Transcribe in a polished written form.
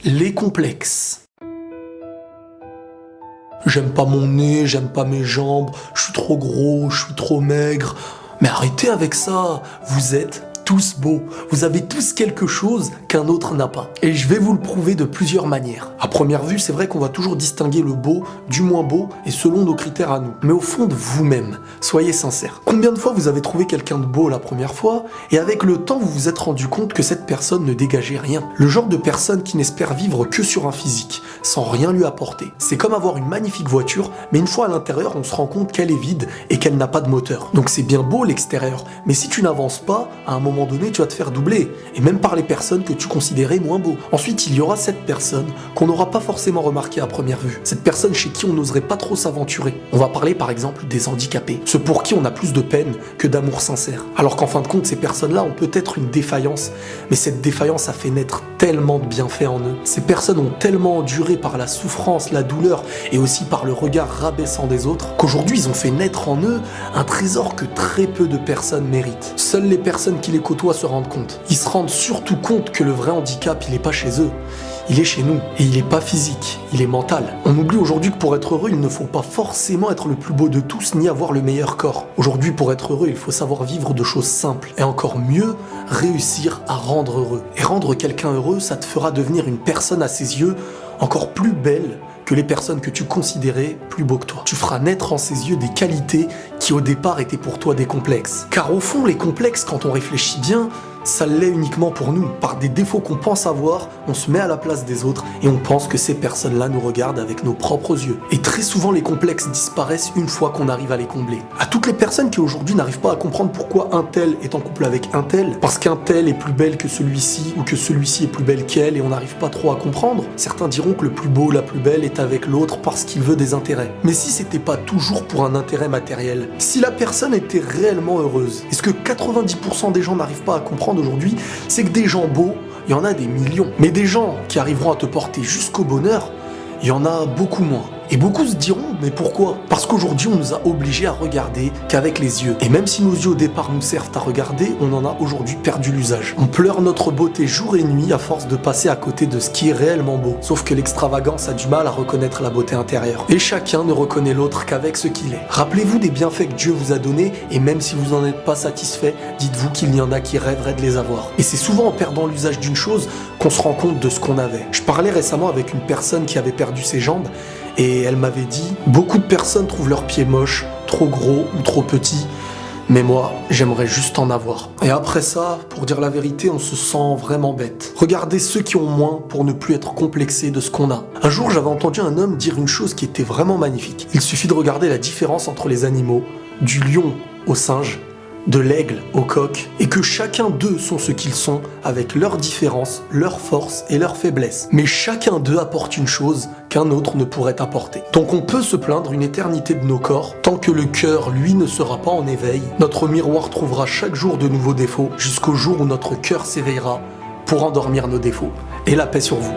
Les complexes. J'aime pas mon nez, j'aime pas mes jambes, je suis trop gros, je suis trop maigre. Mais arrêtez avec ça, vous êtes tous beaux. Vous avez tous quelque chose qu'un autre n'a pas. Et je vais vous le prouver de plusieurs manières. À première vue, c'est vrai qu'on va toujours distinguer le beau du moins beau et selon nos critères à nous. Mais au fond de vous-même, soyez sincère. Combien de fois vous avez trouvé quelqu'un de beau la première fois et avec le temps vous vous êtes rendu compte que cette personne ne dégageait rien? Le genre de personne qui n'espère vivre que sur un physique, sans rien lui apporter. C'est comme avoir une magnifique voiture, mais une fois à l'intérieur, on se rend compte qu'elle est vide et qu'elle n'a pas de moteur. Donc c'est bien beau l'extérieur, mais si tu n'avances pas, à un moment donné, tu vas te faire doubler, et même par les personnes que tu considérais moins beaux. Ensuite, il y aura cette personne qu'on n'aura pas forcément remarquée à première vue. Cette personne chez qui on n'oserait pas trop s'aventurer. On va parler par exemple des handicapés, ceux pour qui on a plus de peine que d'amour sincère. Alors qu'en fin de compte, ces personnes-là ont peut-être une défaillance, mais cette défaillance a fait naître tellement de bienfaits en eux. Ces personnes ont tellement enduré par la souffrance, la douleur, et aussi par le regard rabaissant des autres, qu'aujourd'hui ils ont fait naître en eux un trésor que très peu de personnes méritent. Seules les personnes qui les côtoient se rendent compte. Ils se rendent surtout compte que le vrai handicap, il est pas chez eux. Il est chez nous. Et il est pas physique, il est mental. On oublie aujourd'hui que pour être heureux, il ne faut pas forcément être le plus beau de tous, ni avoir le meilleur corps. Aujourd'hui, pour être heureux, il faut savoir vivre de choses simples. Et encore mieux, réussir à rendre heureux. Et rendre quelqu'un heureux, ça te fera devenir une personne à ses yeux encore plus belle que les personnes que tu considérais plus beaux que toi. Tu feras naître en ses yeux des qualités qui au départ étaient pour toi des complexes. Car au fond, les complexes, quand on réfléchit bien, ça l'est uniquement pour nous. Par des défauts qu'on pense avoir, on se met à la place des autres et on pense que ces personnes-là nous regardent avec nos propres yeux. Et très souvent, les complexes disparaissent une fois qu'on arrive à les combler. À toutes les personnes qui aujourd'hui n'arrivent pas à comprendre pourquoi un tel est en couple avec un tel, parce qu'un tel est plus belle que celui-ci ou que celui-ci est plus belle qu'elle et on n'arrive pas trop à comprendre, certains diront que le plus beau, la plus belle est avec l'autre parce qu'il veut des intérêts. Mais si c'était pas toujours pour un intérêt matériel, si la personne était réellement heureuse, est-ce que 90% des gens n'arrivent pas à comprendre aujourd'hui, c'est que des gens beaux, il y en a des millions. Mais des gens qui arriveront à te porter jusqu'au bonheur, il y en a beaucoup moins. Et beaucoup se diront, mais pourquoi? Parce qu'aujourd'hui, on nous a obligés à regarder qu'avec les yeux. Et même si nos yeux au départ nous servent à regarder, on en a aujourd'hui perdu l'usage. On pleure notre beauté jour et nuit à force de passer à côté de ce qui est réellement beau. Sauf que l'extravagance a du mal à reconnaître la beauté intérieure. Et chacun ne reconnaît l'autre qu'avec ce qu'il est. Rappelez-vous des bienfaits que Dieu vous a donnés, et même si vous n'en êtes pas satisfait, dites-vous qu'il y en a qui rêveraient de les avoir. Et c'est souvent en perdant l'usage d'une chose qu'on se rend compte de ce qu'on avait. Je parlais récemment avec une personne qui avait perdu ses jambes, et elle m'avait dit « Beaucoup de personnes trouvent leurs pieds moches, trop gros ou trop petits, mais moi, j'aimerais juste en avoir. » Et après ça, pour dire la vérité, on se sent vraiment bête. Regardez ceux qui ont moins pour ne plus être complexés de ce qu'on a. Un jour, j'avais entendu un homme dire une chose qui était vraiment magnifique. Il suffit de regarder la différence entre les animaux, du lion au singe, de l'aigle au coq, et que chacun d'eux sont ce qu'ils sont, avec leurs différences, leurs forces et leurs faiblesses. Mais chacun d'eux apporte une chose qu'un autre ne pourrait apporter. Donc on peut se plaindre une éternité de nos corps, tant que le cœur, lui, ne sera pas en éveil. Notre miroir trouvera chaque jour de nouveaux défauts, jusqu'au jour où notre cœur s'éveillera pour endormir nos défauts. Et la paix sur vous.